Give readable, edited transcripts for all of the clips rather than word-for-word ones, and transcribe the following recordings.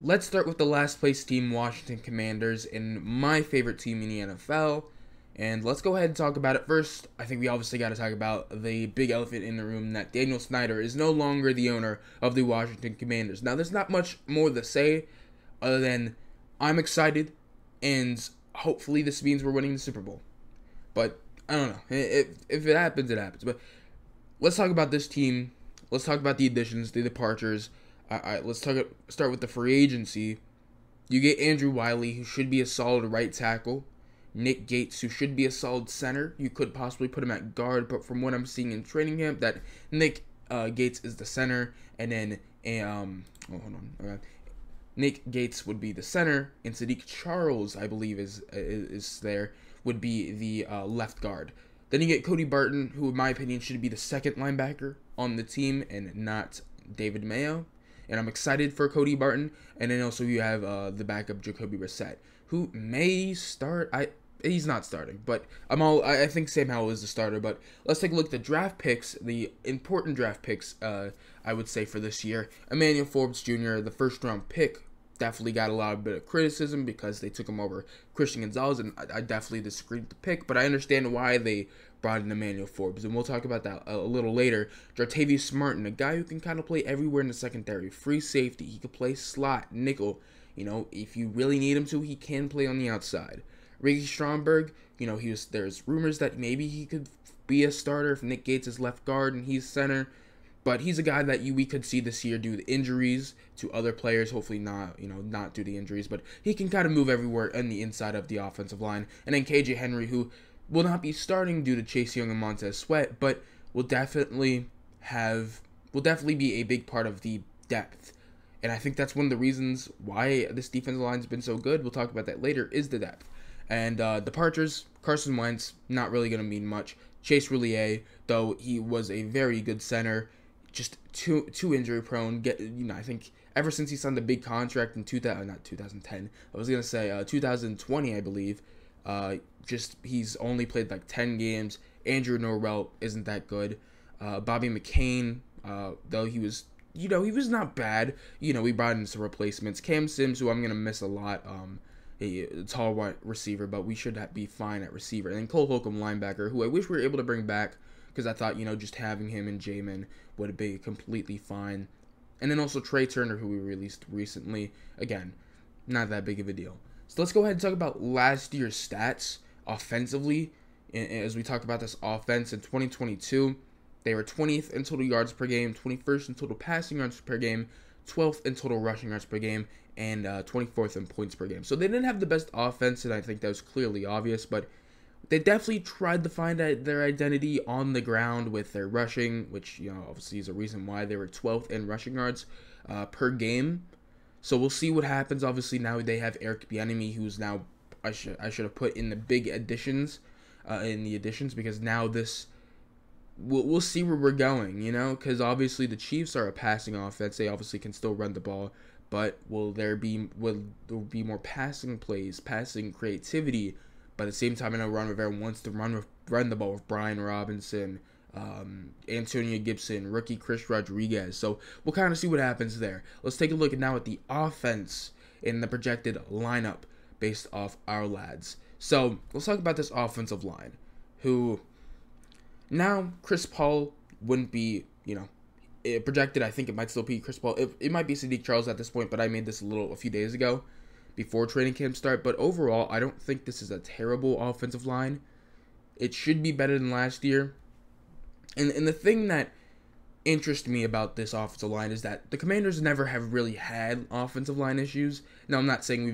Let's start with the last place team, Washington Commanders, and my favorite team in the NFL. And let's go ahead and talk about it first. I think we obviously got to talk about the big elephant in the room, that Daniel Snyder is no longer the owner of the Washington Commanders. Now, there's not much more to say other than I'm excited, and hopefully this means we're winning the Super Bowl. But I don't know. If it happens, it happens. But let's talk about this team. Let's talk about the additions, the departures. Let's start with the free agency. You get Andrew Wiley, who should be a solid right tackle. Nick Gates, who should be a solid center. You could possibly put him at guard, but from what I'm seeing in training camp, that Nick Gates is the center, and then hold on, okay. Nick Gates would be the center, and Sadiq Charles, I believe, is there, would be the left guard. Then you get Cody Barton, who in my opinion should be the second linebacker on the team and not David Mayo. And I'm excited for Cody Barton. And then also you have the backup Jacoby Brissett, who may start. He's not starting, but I think Sam Howell is the starter. But let's take a look at the draft picks, the important draft picks. I would say for this year, Emmanuel Forbes Jr., the first round pick, definitely got a lot of bit of criticism because they took him over Christian Gonzalez, and I definitely disagree with the pick, but I understand why they brought in Emmanuel Forbes, and we'll talk about that a little later. Jartavius Martin, a guy who can kind of play everywhere in the secondary, free safety, he could play slot, nickel, if you really need him to, he can play on the outside. Ricky Stromberg, there's rumors that maybe he could be a starter if Nick Gates is left guard and he's center. But he's a guy that we could see this year due to injuries to other players. Hopefully not, not due to injuries. But he can kind of move everywhere on the inside of the offensive line. And then KJ Henry, who will not be starting due to Chase Young and Montez Sweat, but will definitely be a big part of the depth. And I think that's one of the reasons why this defensive line's been so good. We'll talk about that later, is the depth. And departures, Carson Wentz, not really going to mean much. Chase Roulier, though he was a very good center, just too injury prone. I think ever since he signed the big contract in 2020, I believe. He's only played like 10 games. Andrew Norwell isn't that good. Bobby McCain, though he was not bad. We brought in some replacements. Cam Sims, who I'm gonna miss a lot. A tall wide receiver, but we should be fine at receiver. And then Cole Holcomb, linebacker, who I wish we were able to bring back, because I thought, just having him and Jamin would be completely fine. And then also Trey Turner, who we released recently. Again, not that big of a deal. So let's go ahead and talk about last year's stats offensively. As we talk about this offense in 2022, they were 20th in total yards per game, 21st in total passing yards per game, 12th in total rushing yards per game, and 24th in points per game. So they didn't have the best offense, and I think that was clearly obvious, but they definitely tried to find their identity on the ground with their rushing, which, obviously is a reason why they were 12th in rushing yards per game. So we'll see what happens. Obviously now they have Eric Bieniemy, who's now, I should have put in the big additions, because now we'll see where we're going, because obviously the Chiefs are a passing offense. They obviously can still run the ball, but will there be more passing plays, passing creativity? But at the same time, I know Ron Rivera wants to run the ball with Brian Robinson, Antonio Gibson, rookie Chris Rodriguez. So we'll kind of see what happens there. Let's take a look now at the offense in the projected lineup based off our lads. So let's talk about this offensive line, who now Chris Paul wouldn't be, projected. I think it might still be Chris Paul. It might be Sadiq Charles at this point, but I made this a few days ago, before training camp start. But overall, I don't think this is a terrible offensive line. It should be better than last year. And the thing that interests me about this offensive line is that the Commanders never have really had offensive line issues. Now, I'm not saying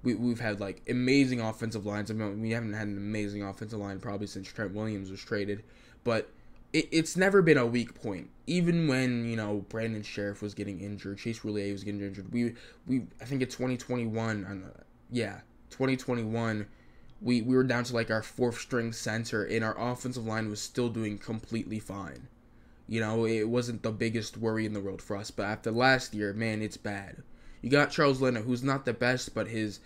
we've had like amazing offensive lines. I mean, we haven't had an amazing offensive line probably since Trent Williams was traded, but it's never been a weak point. Even when, Brandon Sheriff was getting injured, Chase Roulier was getting injured. I think in 2021, 2021, we were down to like our fourth string center, and our offensive line was still doing completely fine. It wasn't the biggest worry in the world for us. But after last year, man, it's bad. You got Charles Leno, who's not the best, but his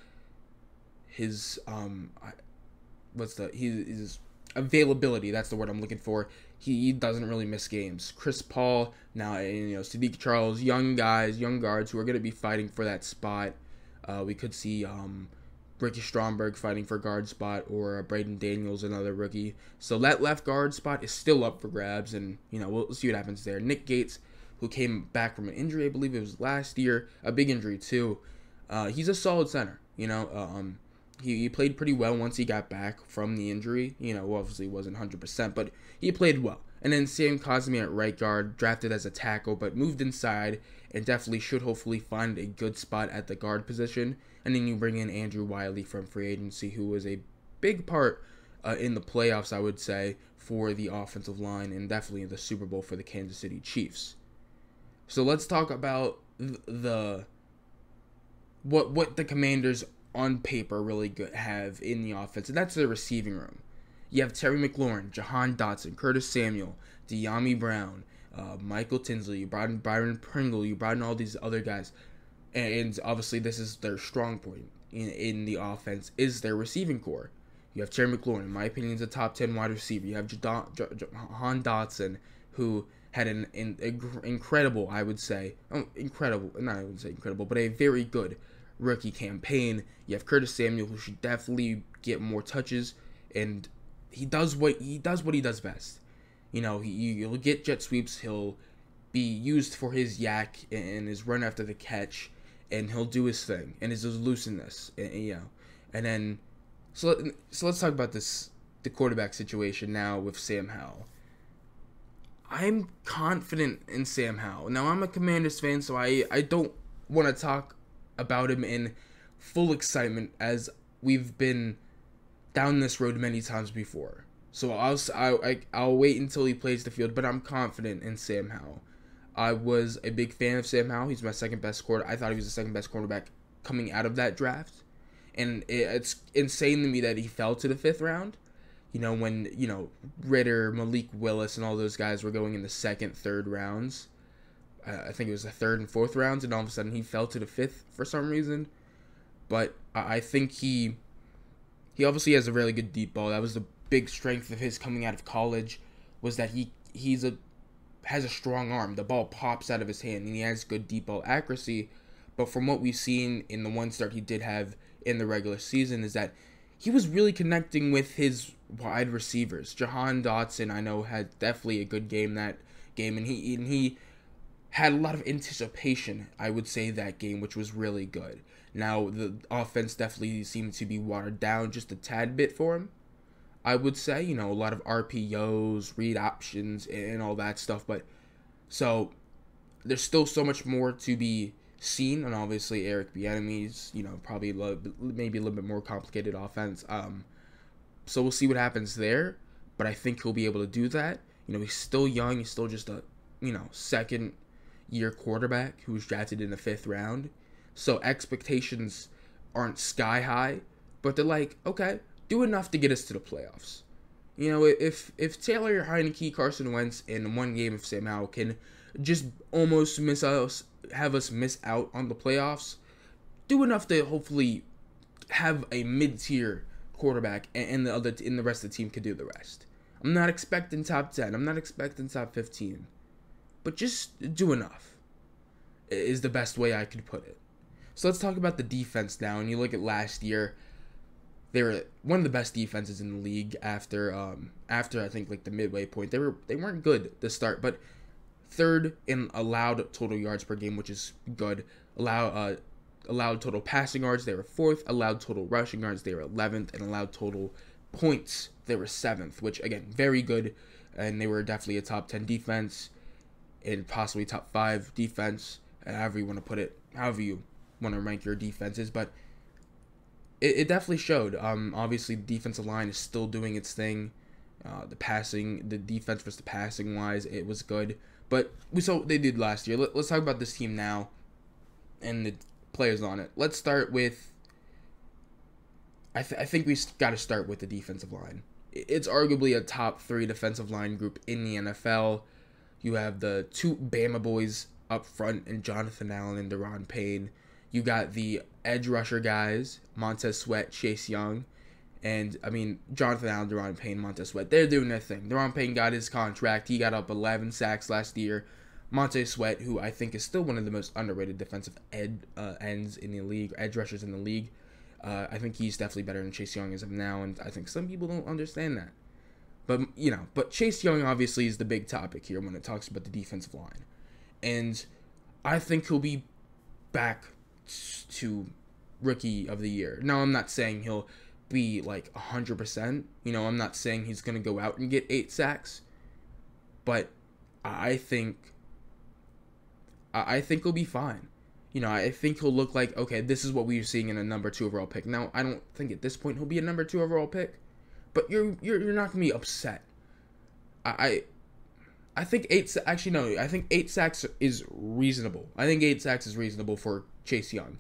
availability, that's the word I'm looking for. he doesn't really miss games. Chris Paul, now, Sadiq Charles, young guys, young guards who are going to be fighting for that spot. We could see Ricky Stromberg fighting for guard spot, or Braden Daniels, another rookie. So that left guard spot is still up for grabs, and we'll see what happens there. Nick Gates, who came back from an injury, I believe it was last year, a big injury too. He's a solid center. He played pretty well once he got back from the injury. Obviously wasn't 100%, but he played well. And then Sam Cosmi at right guard, drafted as a tackle, but moved inside and definitely should hopefully find a good spot at the guard position. And then you bring in Andrew Wiley from free agency, who was a big part in the playoffs, I would say, for the offensive line, and definitely in the Super Bowl for the Kansas City Chiefs. So let's talk about what the Commanders on paper really have in the offense, and that's their receiving room. You have Terry McLaurin, Jahan Dotson, Curtis Samuel, Dyami Brown, Michael Tinsley. You brought in Byron Pringle. You brought in all these other guys. And obviously this is their strong point in the offense, is their receiving core. You have Terry McLaurin, in my opinion, is a top 10 wide receiver. You have Jahan Dotson, who had an incredible, I would say, incredible, not I wouldn't say incredible, but a very good rookie campaign. You have Curtis Samuel, who should definitely get more touches, and he does what he does best. He'll get jet sweeps. He'll be used for his yak and his run after the catch, and he'll do his thing and his elusiveness. And then so let's talk about the quarterback situation now with Sam Howell. I'm confident in Sam Howell. Now, I'm a Commanders fan, so I don't want to talk about him in full excitement, as we've been down this road many times before. So I'll wait until he plays the field, but I'm confident in Sam Howell. I was a big fan of Sam Howell. He's my second best quarterback. I thought he was the second best quarterback coming out of that draft. And it's insane to me that he fell to the 5th round. When, Ritter, Malik Willis, and all those guys were going in the 2nd, 3rd rounds. I think it was the 3rd and 4th rounds, and all of a sudden he fell to the 5th for some reason. But I think he obviously has a really good deep ball. That was the big strength of his coming out of college, was that he has a strong arm. The ball pops out of his hand, and he has good deep ball accuracy. But from what we've seen in the one start he did have in the regular season, is that he was really connecting with his wide receivers. Jahan Dotson, I know, had definitely a good game that game, and he had a lot of anticipation, I would say, that game, which was really good. Now, the offense definitely seemed to be watered down just a tad bit for him, I would say. A lot of RPOs, read options, and all that stuff. But so there's still so much more to be seen, and obviously Eric Bieniemy's, probably maybe a little bit more complicated offense. So we'll see what happens there. But I think he'll be able to do that. He's still young. He's still just a second year quarterback who was drafted in the 5th round. So expectations aren't sky high, but they're like, okay, do enough to get us to the playoffs. If Taylor Heineke, Carson Wentz, in one game of Sam Howell can just almost have us miss out on the playoffs, do enough to hopefully have a mid-tier quarterback, and the rest of the team can do the rest. I'm not expecting top 10. I'm not expecting top 15. But just do enough is the best way I could put it. So let's talk about the defense now. And you look at last year, they were one of the best defenses in the league after I think like the midway point. They weren't good to start, but 3rd in allowed total yards per game, which is good. Allowed total passing yards, they were 4th. Allowed total rushing yards, they were 11th. And allowed total points, they were 7th, which again, very good. And they were definitely a top 10 defense, and possibly top 5 defense, however you want to put it, however you want to rank your defenses. But it definitely showed. Obviously, the defensive line is still doing its thing. The defense versus the passing wise, it was good. But we saw what they did last year. Let's talk about this team now and the players on it. Let's start with, I think we got to start with the defensive line. It's arguably a top 3 defensive line group in the NFL. You have the 2 Bama boys up front, and Jonathan Allen and Daron Payne. You got the edge rusher guys, Montez Sweat, Chase Young, And, I mean, Jonathan Allen, Deron Payne, Montez Sweat, they're doing their thing. Deron Payne got his contract. He got up 11 sacks last year. Montez Sweat, who I think is still one of the most underrated defensive ends in the league, edge rushers in the league. I think he's definitely better than Chase Young as of now, and I think some people don't understand that. But Chase Young obviously is the big topic here when it talks about the defensive line. And I think he'll be back to rookie of the year. Now, I'm not saying he'll be like 100%. I'm not saying he's going to go out and get 8 sacks. But I think he'll be fine. I think he'll look like, okay, this is what we were seeing in a number 2 overall pick. Now, I don't think at this point he'll be a number 2 overall pick. But you're not going to be upset. I think 8 actually no, I think 8 sacks is reasonable. I think 8 sacks is reasonable for Chase Young.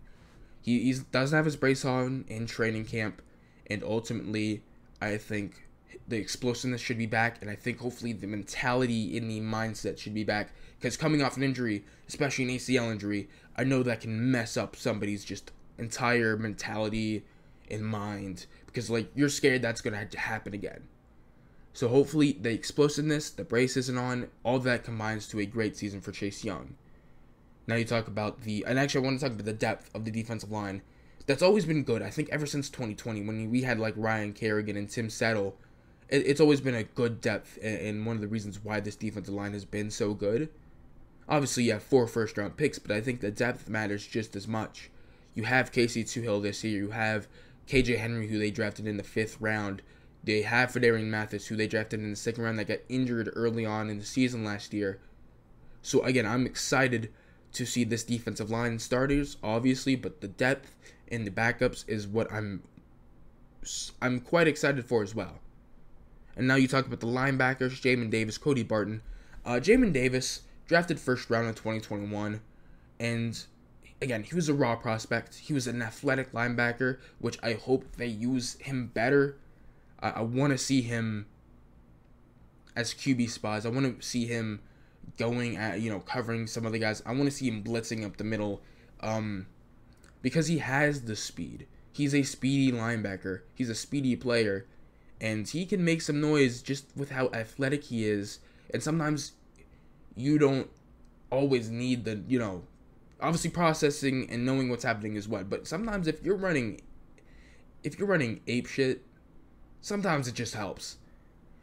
He doesn't have his brace on in training camp, and ultimately I think the explosiveness should be back, and I think hopefully the mentality in the mindset should be back, because coming off an injury, especially an ACL injury, I know that can mess up somebody's just entire mentality and mind, because like you're scared that's going to happen again. So hopefully the explosiveness, the brace isn't on, all that combines to a great season for Chase Young. Now you talk about and actually I want to talk about the depth of the defensive line. That's always been good. I think ever since 2020 when we had like Ryan Kerrigan and Tim Settle, it's always been a good depth, and one of the reasons why this defensive line has been so good. Obviously you have 4 first-round picks, but I think the depth matters just as much. You have Casey Toohill this year. You have KJ Henry, who they drafted in the 5th round. They have Fedarian Mathis, who they drafted in the 2nd round, that got injured early on in the season last year. So again, I'm excited to see this defensive line starters, obviously, but the depth and the backups is what I'm quite excited for as well. And now you talk about the linebackers, Jamin Davis, Cody Barton. Jamin Davis, drafted 1st round in 2021, and again, he was a raw prospect. He was an athletic linebacker, which I hope they use him better. I want to see him as QB spots. I want to see him going at, covering some of the guys. I want to see him blitzing up the middle, because he has the speed. He's a speedy linebacker. He's a speedy player, and he can make some noise just with how athletic he is. And sometimes you don't always need the, obviously processing and knowing what's happening is what. But sometimes if you're running ape shit, sometimes it just helps.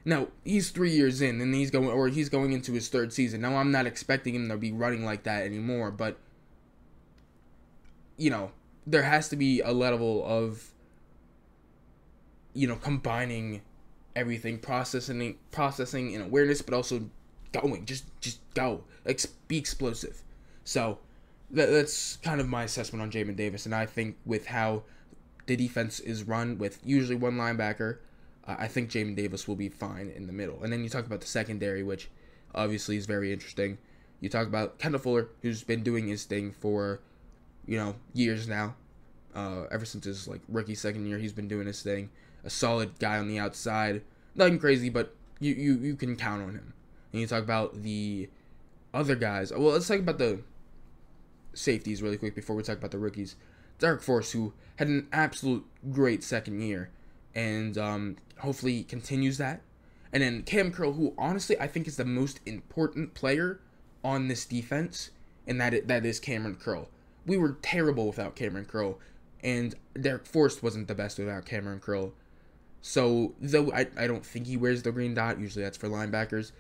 Now, he's 3 years in, and he's going into his 3rd season. Now, I'm not expecting him to be running like that anymore, but, there has to be a level of, combining everything, processing and awareness, but also going. Just go. Be explosive. So, that's kind of my assessment on Jamin Davis, and I think with how the defense is run with usually one linebacker, I think Jamin Davis will be fine in the middle. And then you talk about the secondary, which obviously is very interesting. You talk about Kendall Fuller, who's been doing his thing for, years now. Ever since his rookie 2nd year, he's been doing his thing. A solid guy on the outside. Nothing crazy, but you can count on him. And you talk about the other guys. Well, let's talk about the safeties really quick before we talk about the rookies. Darrick Force, who had an absolute great 2nd year, and hopefully continues that. And then Cam Curl, who honestly I think is the most important player on this defense, and that is Cameron Curl. We were terrible without Cameron Curl, and Darrick Force wasn't the best without Cameron Curl. So, though I don't think he wears the green dot, usually that's for linebackers,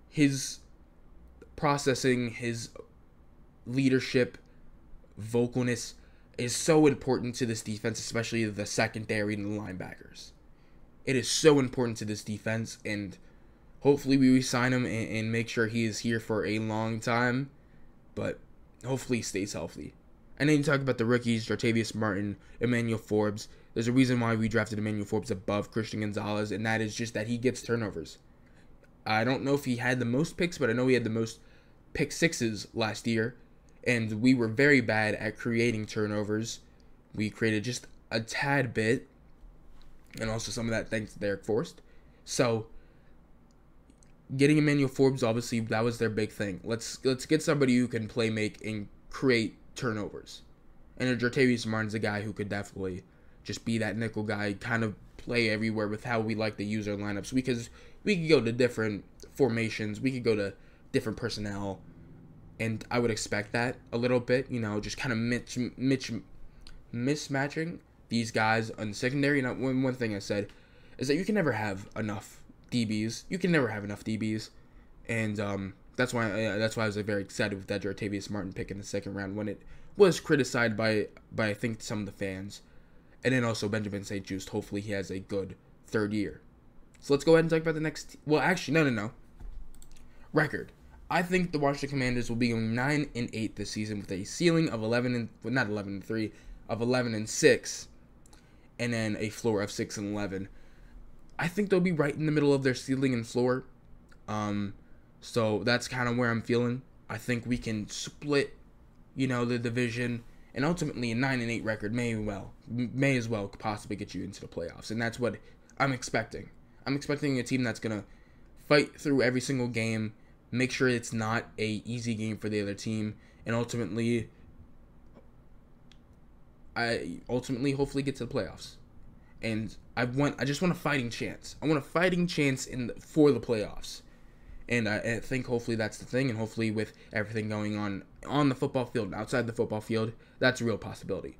his processing, his leadership, vocalness is so important to this defense, especially the secondary and the linebackers. It is so important to this defense, and hopefully we re-sign him and make sure he is here for a long time, but hopefully he stays healthy. And then you talk about the rookies, Jartavius Martin, Emmanuel Forbes. There's a reason why we drafted Emmanuel Forbes above Christian Gonzalez, and that is just that he gets turnovers. I don't know if he had the most picks, but I know he had the most pick sixes last year, and we were very bad at creating turnovers. We created just a tad bit, and also some of that thanks to Darrick Force. So, getting Emmanuel Forbes, obviously, that was their big thing. Let's get somebody who can play make and create turnovers. And Jartavius Martin's a guy who could definitely just be that nickel guy, kind of play everywhere with how we like to use our lineups. Because we could go to different formations, we could go to different personnel, and I would expect that a little bit. Just kind of mismatching these guys on the secondary. And one thing I said is that you can never have enough DBs. And that's why I was very excited with that Jartavius Martin pick in the second round when it was criticized by I think some of the fans. And then also Benjamin St-Juste. Hopefully he has a good third year. So let's go ahead and talk about the next. Well, actually, no. Record. I think the Washington Commanders will be going 9-8 this season with a ceiling of 11-3, of 11-6, and then a floor of 6-11. I think they'll be right in the middle of their ceiling and floor. So that's kind of where I'm feeling. I think we can split, the division, and ultimately a 9-8 record may as well possibly get you into the playoffs, and that's what I'm expecting. I'm expecting a team that's gonna fight through every single game, make sure it's not a easy game for the other team, and ultimately hopefully get to the playoffs. And I just want a fighting chance. I want a fighting chance for the playoffs. And I think hopefully that's the thing, and hopefully with everything going on the football field and outside the football field, that's a real possibility.